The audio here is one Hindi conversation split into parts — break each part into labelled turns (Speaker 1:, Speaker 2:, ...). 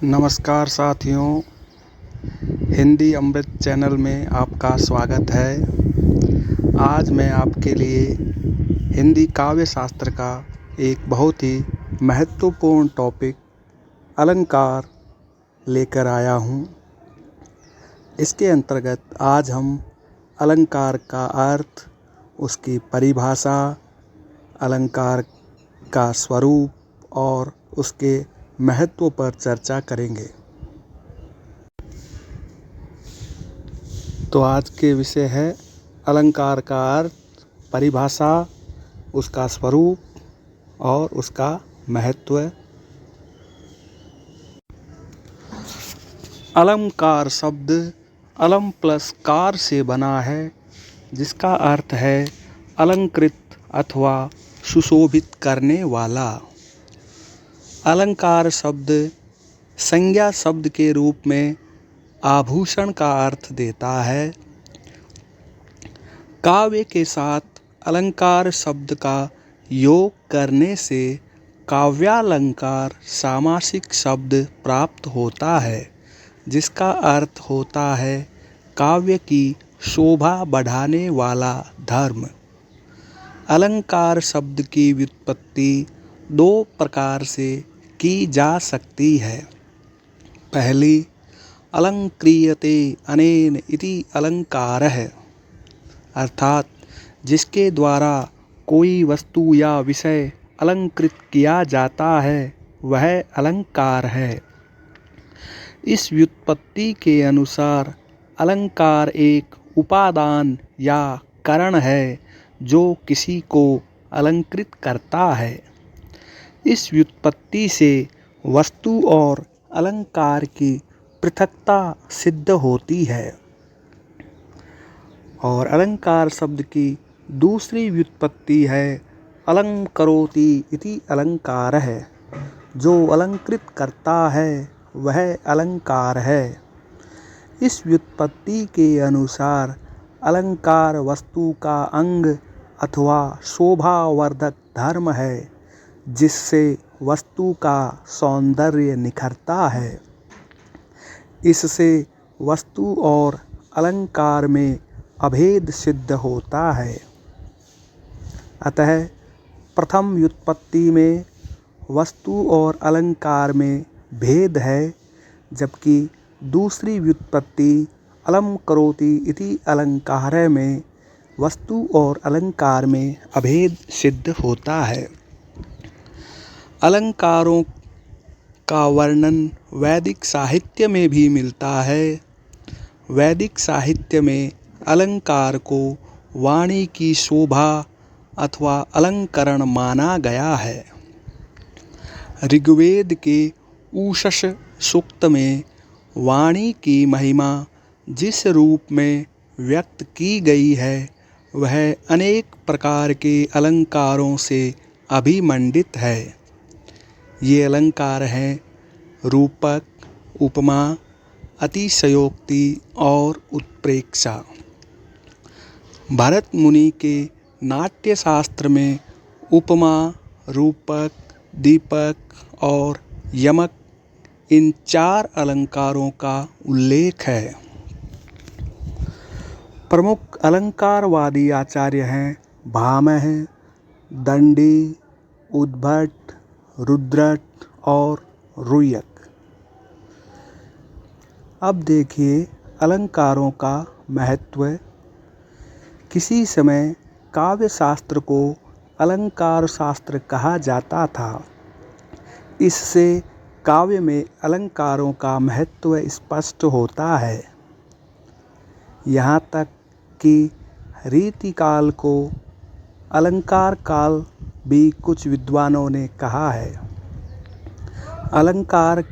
Speaker 1: नमस्कार साथियों, हिंदी अमृत चैनल में आपका स्वागत है। आज मैं आपके लिए हिंदी काव्य शास्त्र का एक बहुत ही महत्वपूर्ण टॉपिक अलंकार लेकर आया हूँ। इसके अंतर्गत आज हम अलंकार का अर्थ, उसकी परिभाषा, अलंकार का स्वरूप और उसके महत्व पर चर्चा करेंगे। तो आज के विषय है अलंकार का अर्थ, परिभाषा, उसका स्वरूप और उसका महत्व। अलंकार शब्द अलम प्लस कार से बना है, जिसका अर्थ है अलंकृत अथवा सुशोभित करने वाला। अलंकार शब्द संज्ञा शब्द के रूप में आभूषण का अर्थ देता है। काव्य के साथ अलंकार शब्द का योग करने से काव्यालंकार सामासिक शब्द प्राप्त होता है, जिसका अर्थ होता है काव्य की शोभा बढ़ाने वाला धर्म। अलंकार शब्द की व्युत्पत्ति दो प्रकार से की जा सकती है। पहली, अलंक्रियते अनेन इति अलंकारः, अर्थात जिसके द्वारा कोई वस्तु या विषय अलंकृत किया जाता है वह अलंकार है। इस व्युत्पत्ति के अनुसार अलंकार एक उपादान या कारण है जो किसी को अलंकृत करता है। इस व्युत्पत्ति से वस्तु और अलंकार की पृथकता सिद्ध होती है। और अलंकार शब्द की दूसरी व्युत्पत्ति है अलंकरोति इति अलंकारः, जो अलंकृत करता है वह अलंकार है। इस व्युत्पत्ति के अनुसार अलंकार वस्तु का अंग अथवा शोभावर्धक धर्म है, जिससे वस्तु का सौंदर्य निखरता है। इससे वस्तु और अलंकार में अभेद सिद्ध होता है। अतः प्रथम व्युत्पत्ति में वस्तु और अलंकार में भेद है, जबकि दूसरी व्युत्पत्ति अलम करोति इति अलंकारः में वस्तु और अलंकार में अभेद सिद्ध होता है। अलंकारों का वर्णन वैदिक साहित्य में भी मिलता है। वैदिक साहित्य में अलंकार को वाणी की शोभा अथवा अलंकरण माना गया है। ऋग्वेद के उषस सूक्त में वाणी की महिमा जिस रूप में व्यक्त की गई है वह अनेक प्रकार के अलंकारों से अभिमंडित है। ये अलंकार हैं रूपक, उपमा, अतिशयोक्ति और उत्प्रेक्षा। भरत मुनि के नाट्य शास्त्र में उपमा, रूपक, दीपक और यमक, इन चार अलंकारों का उल्लेख है। प्रमुख अलंकारवादी आचार्य हैं भामह, दंडी, उद्भट, रुद्रट और रुयक। अब देखिए अलंकारों का महत्व। किसी समय काव्य शास्त्र को अलंकार शास्त्र कहा जाता था। इससे काव्य में अलंकारों का महत्व स्पष्ट होता है। यहाँ तक कि रीतिकाल को अलंकार काल भी कुछ विद्वानों ने कहा है। अलंकार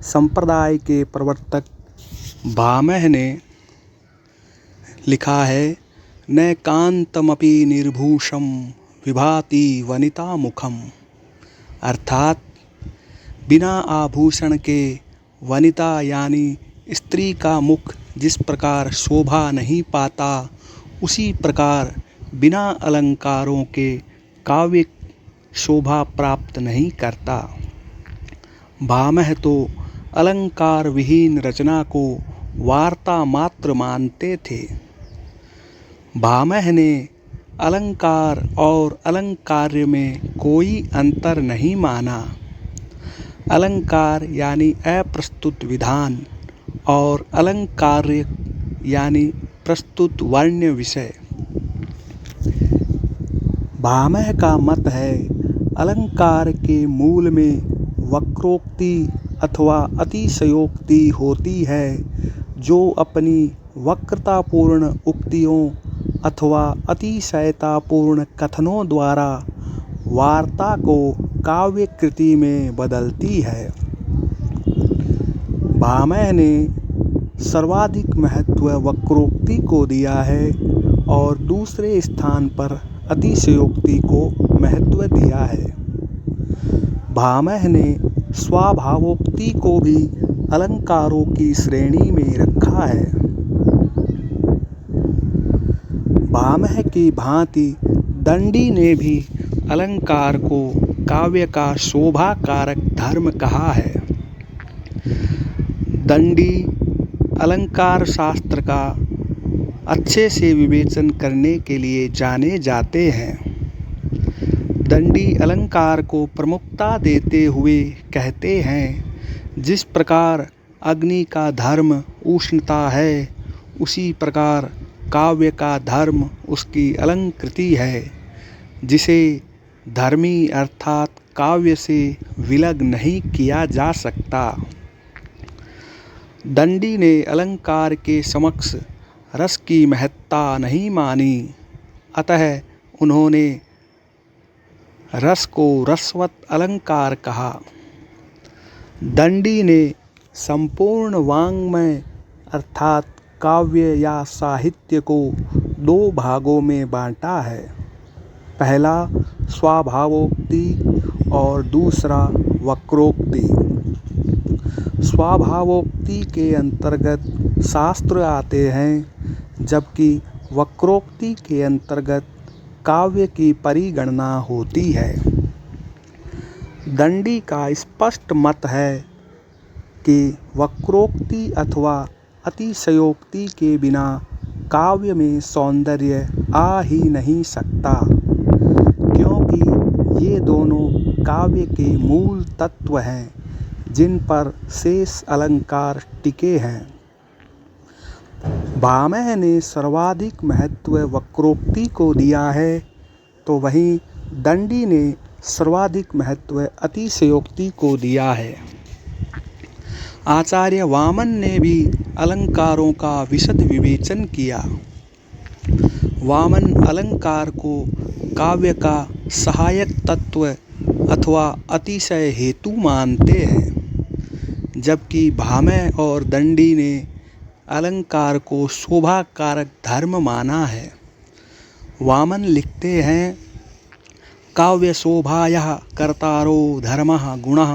Speaker 1: संप्रदाय के प्रवर्तक भामह ने लिखा है, न कांतमपि निर्भूषम विभाति वनिता मुखम, अर्थात बिना आभूषण के वनिता यानी स्त्री का मुख जिस प्रकार शोभा नहीं पाता, उसी प्रकार बिना अलंकारों के काव्य शोभा प्राप्त नहीं करता। भामह तो अलंकार विहीन रचना को वार्ता मात्र मानते थे। भामह ने अलंकार और अलंकार्य में कोई अंतर नहीं माना। अलंकार यानी अप्रस्तुत विधान और अलंकार्य यानी प्रस्तुत वर्ण्य विषय। भामह का मत है अलंकार के मूल में वक्रोक्ति अथवा अतिशयोक्ति होती है, जो अपनी वक्रतापूर्ण उक्तियों अथवा अतिशयतापूर्ण कथनों द्वारा वार्ता को काव्यकृति में बदलती है। भामह ने सर्वाधिक महत्व वक्रोक्ति को दिया है और दूसरे स्थान पर अतिशयोक्ति को महत्व दिया है। भामह ने स्वाभावोक्ति को भी अलंकारों की श्रेणी में रखा है। भामह की भांति दंडी ने भी अलंकार को काव्य का शोभा कारक धर्म कहा है। दंडी अलंकार शास्त्र का अच्छे से विवेचन करने के लिए जाने जाते हैं। दंडी अलंकार को प्रमुखता देते हुए कहते हैं, जिस प्रकार अग्नि का धर्म उष्णता है, उसी प्रकार काव्य का धर्म उसकी अलंकृति है, जिसे धर्मी अर्थात काव्य से विलग नहीं किया जा सकता। दंडी ने अलंकार के समक्ष रस की महत्ता नहीं मानी, अतः उन्होंने रस को रसवत अलंकार कहा। दंडी ने संपूर्ण वाङ्मय अर्थात काव्य या साहित्य को दो भागों में बांटा है, पहला स्वाभावोक्ति और दूसरा वक्रोक्ति। स्वाभावोक्ति के अंतर्गत शास्त्र आते हैं, जबकि वक्रोक्ति के अंतर्गत काव्य की परिगणना होती है। दंडी का स्पष्ट मत है कि वक्रोक्ति अथवा अतिशयोक्ति के बिना काव्य में सौंदर्य आ ही नहीं सकता, क्योंकि ये दोनों काव्य के मूल तत्व हैं, जिन पर शेष अलंकार टिके हैं। भामह ने सर्वाधिक महत्व वक्रोक्ति को दिया है, तो वहीं दंडी ने सर्वाधिक महत्व अतिशयोक्ति को दिया है। आचार्य वामन ने भी अलंकारों का विशद विवेचन किया। वामन अलंकार को काव्य का सहायक तत्व अथवा अतिशय हेतु मानते हैं, जबकि भामह और दंडी ने अलंकार को शोभा कारक धर्म माना है। वामन लिखते हैं, काव्य शोभायाः कर्तारो धर्मः गुणः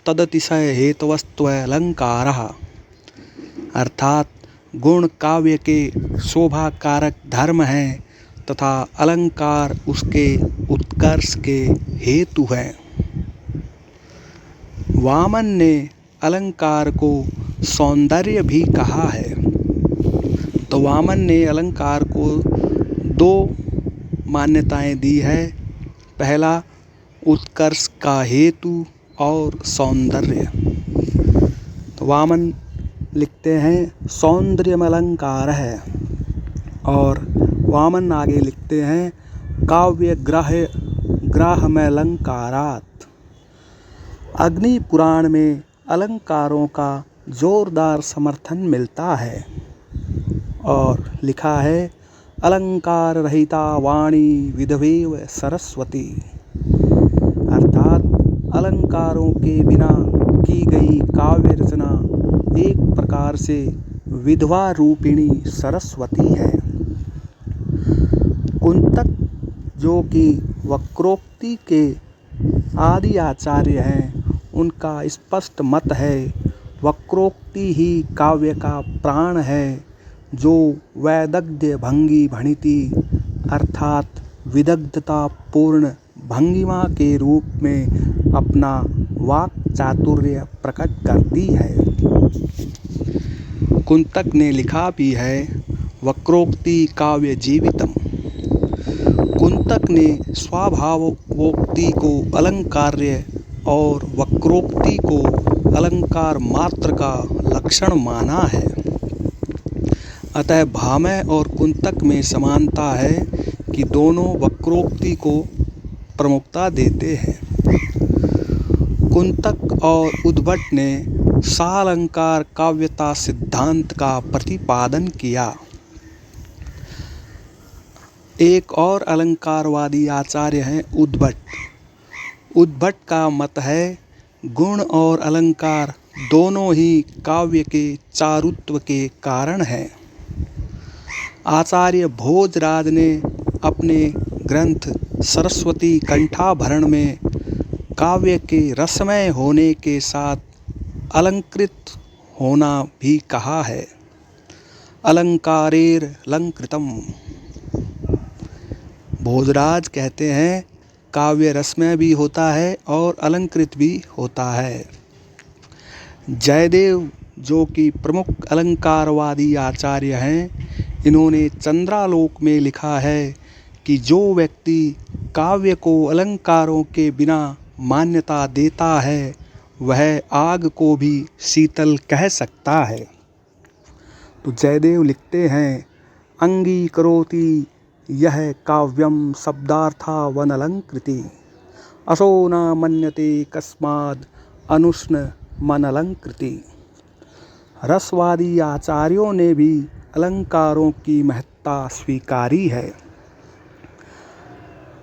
Speaker 1: तदतिशय हेतवस्त्वलंकारः, अर्थात गुण काव्य के शोभा कारक धर्म हैं तथा अलंकार उसके उत्कर्ष के हेतु हैं। वामन ने अलंकार को सौंदर्य भी कहा है, तो वामन ने अलंकार को दो मान्यताएं दी है, पहला उत्कर्ष का हेतु और सौंदर्य। तो वामन लिखते हैं सौंदर्यमलंकार है, और वामन आगे लिखते हैं काव्य ग्राहमलंकारात्। अग्नि पुराण में अलंकारों का जोरदार समर्थन मिलता है और लिखा है, अलंकार रहिता वाणी विधवेव सरस्वती, अर्थात अलंकारों के बिना की गई काव्य रचना एक प्रकार से विधवा रूपिणी सरस्वती है। कुंतक, जो कि वक्रोक्ति के आदि आचार्य हैं, उनका स्पष्ट मत है वक्रोक्ति ही काव्य का प्राण है, जो वैदग्ध्य भंगी भणिति अर्थात विदग्धता पूर्ण भंगिमा के रूप में अपना वाक् चातुर्य प्रकट करती है। कुंतक ने लिखा भी है, वक्रोक्ति काव्य जीवितम। कुंतक ने स्वाभावोक्ति को अलंकार्य और वक्रोक्ति को अलंकार मात्र का लक्षण माना है। अतः भामह और कुंतक में समानता है कि दोनों वक्रोक्ति को प्रमुखता देते हैं। कुंतक और उद्भट ने सालंकार काव्यता सिद्धांत का प्रतिपादन किया। एक और अलंकारवादी आचार्य हैं उद्भट। उद्भट का मत है, गुण और अलंकार दोनों ही काव्य के चारुत्व के कारण हैं। आचार्य भोजराज ने अपने ग्रंथ सरस्वती कंठाभरण में काव्य के रसमय होने के साथ अलंकृत होना भी कहा है। अलंकारेर अलंकृतम। भोजराज कहते हैं, काव्य रसमय भी होता है और अलंकृत भी होता है। जयदेव, जो कि प्रमुख अलंकारवादी आचार्य हैं, इन्होंने चंद्रालोक में लिखा है कि जो व्यक्ति काव्य को अलंकारों के बिना मान्यता देता है, वह आग को भी शीतल कह सकता है। तो जयदेव लिखते हैं, अंगीकरोति यह काव्यम शब्दार्था वनलंकृति, असो न मन्यते कस्माद् अनुष्ण मनलंकृति। रसवादी आचार्यों ने भी अलंकारों की महत्ता स्वीकारी है।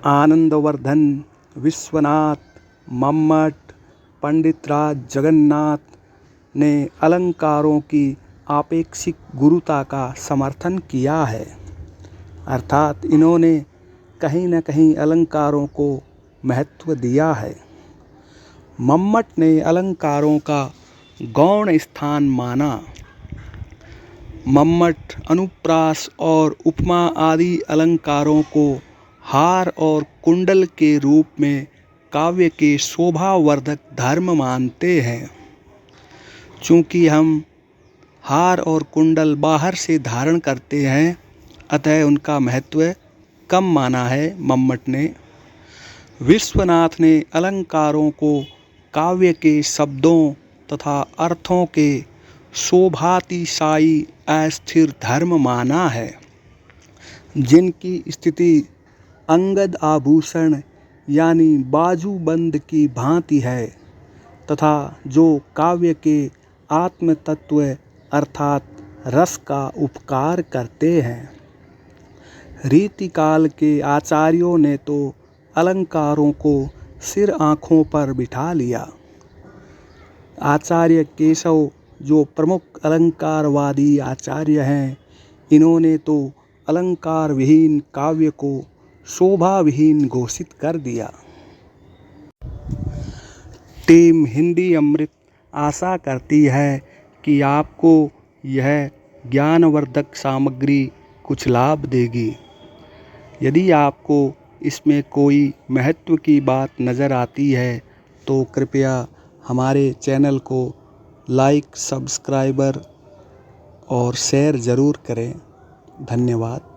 Speaker 1: आनंदवर्धन, विश्वनाथ, मम्मट, पंडितराज जगन्नाथ ने अलंकारों की आपेक्षिक गुरुता का समर्थन किया है। अर्थात इन्होंने कहीं न कहीं अलंकारों को महत्व दिया है। मम्मट ने अलंकारों का गौण स्थान माना। मम्मट अनुप्रास और उपमा आदि अलंकारों को हार और कुंडल के रूप में काव्य के शोभावर्धक धर्म मानते हैं। चूँकि हम हार और कुंडल बाहर से धारण करते हैं, अतः उनका महत्व कम माना है मम्मट ने। विश्वनाथ ने अलंकारों को काव्य के शब्दों तथा अर्थों के शोभातिशायी अस्थिर धर्म माना है, जिनकी स्थिति अंगद आभूषण यानी बाजूबंद की भांति है तथा जो काव्य के आत्म तत्व अर्थात रस का उपकार करते हैं। रीतिकाल के आचार्यों ने तो अलंकारों को सिर आँखों पर बिठा लिया। आचार्य केशव, जो प्रमुख अलंकारवादी आचार्य हैं, इन्होंने तो अलंकार विहीन काव्य को शोभा विहीन घोषित कर दिया। टीम हिंदी अमृत आशा करती है कि आपको यह ज्ञानवर्धक सामग्री कुछ लाभ देगी। यदि आपको इसमें कोई महत्व की बात नज़र आती है तो कृपया हमारे चैनल को लाइक, सब्सक्राइबर और शेयर ज़रूर करें। धन्यवाद।